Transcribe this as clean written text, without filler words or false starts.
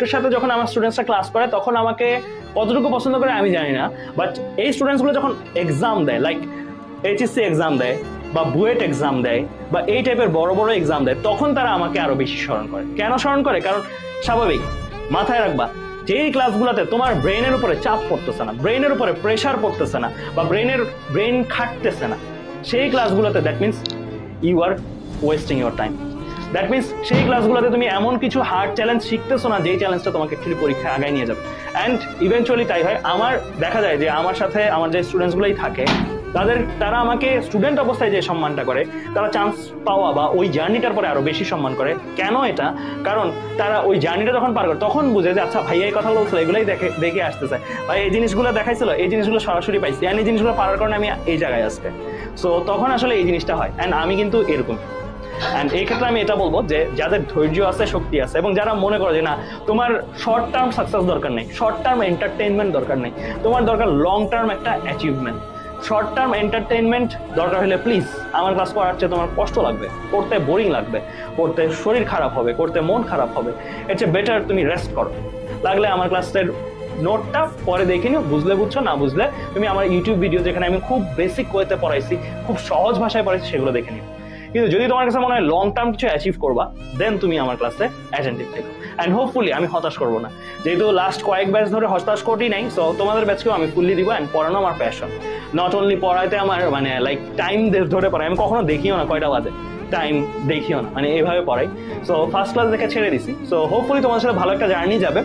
এর সাথে যখন আমার স্টুডেন্টসরা ক্লাস করে তখন আমাকে কতটুকু পছন্দ করে আমি জানি না, বাট এই স্টুডেন্টসগুলো যখন এক্সাম দেয়, লাইক এইচএসসি এক্সাম দেয় বা বুয়েট এক্সাম দেয় বা এই টাইপের বড় বড় এক্সাম দেয়, তখন তারা আমাকে আরো বেশি স্মরণ করে। কেন স্মরণ করে? কারণ স্বাভাবিক, মাথায় রাখবা যেই ক্লাসগুলোতে তোমার ব্রেনের উপরে চাপ পড়তেছে না, ব্রেনের উপরে প্রেশার পড়তেছে না বা ব্রেন খাটতেছে না, সেই ক্লাসগুলোতে that means you are wasting your time. That means সেই ক্লাসগুলোতে তুমি এমন কিছু হার্ড চ্যালেঞ্জ শিখতেছো না যেই চ্যালেঞ্জটা তোমাকে অ্যাকচুয়ালি পরীক্ষায় আগায় নিয়ে যাবে। অ্যান্ড ইভেনচুয়ালি তাই হয়। আমার দেখা যায় যে আমার সাথে আমার যে স্টুডেন্টসগুলোই থাকে তারা আমাকে স্টুডেন্ট অবস্থায় যে সম্মানটা করে, তারা চান্স পাওয়া বা ওই জার্নিটার পরে আরো বেশি সম্মান করে। কেন এটা? কারণ তারা ওই জার্নিটা যখন পার করে তখন বুঝে যে আচ্ছা ভাইয়া এই কথা বলছিল, এগুলোই দেখে আসতেছে, ভাই এই জিনিসগুলো দেখাইছিল, এই জিনিসগুলো সরাসরি পাইছি, অ্যান্ড এই জিনিসগুলো পারার কারণে আমি এই জায়গায় আসতে। সো তখন আসলে এই জিনিসটা হয়। অ্যান্ড আমি কিন্তু এরকম, অ্যান্ড এই ক্ষেত্রে আমি এটা বলবো যে যাদের ধৈর্য আছে, শক্তি আছে, এবং যারা মনে করো যে না তোমার শর্ট টার্ম সাকসেস দরকার নেই, শর্ট টার্ম এন্টারটেইনমেন্ট দরকার নেই, তোমার দরকার লং টার্ম একটা অ্যাচিভমেন্ট। শর্ট টার্ম এন্টারটেইনমেন্ট দরকার হলে প্লিজ আমার ক্লাস করার চেয়ে তোমার কষ্ট লাগবে, পড়তে বোরিং লাগবে, পড়তে শরীর খারাপ হবে, করতে মন খারাপ হবে, এর চেয়ে বেটার তুমি রেস্ট করো। লাগলে আমার ক্লাসের নোটটা পরে দেখে নিও, বুঝলে বুঝছো, না বুঝলে তুমি আমার ইউটিউব ভিডিও যেখানে আমি খুব বেসিক ওয়েতে পড়াইছি, খুব সহজ ভাষায় পড়াইছি, সেগুলো দেখে নিও। কিন্তু যদি তোমার কাছে মনে হয় লং টার্ম কিছু অ্যাচিভ করবা, দেন তুমি আমার ক্লাসে অ্যাটেন্টিভ থেকো। অ্যান্ড হোপফুলি আমি হতাশ করবো না, যেহেতু লাস্ট কয়েক ব্যাচ ধরে হতাশ করি নাই। সো তোমাদের ব্যাচকেও আমি ফুললি দিব। অ্যান্ড পড়ানো আমার প্যাশন, নট অনলি পড়াইতে আমার মানে লাইক টাইম ধরে পড়াই, আমি কখনো দেখিও না কয়টা বাজে, টাইম দেখিও না, মানে এইভাবে পড়াই। সো ফার্স্ট ক্লাস দেখে ছেড়ে দিছি। সো হোপফুলি তোমার সাথে ভালো একটা জার্নি যাবে।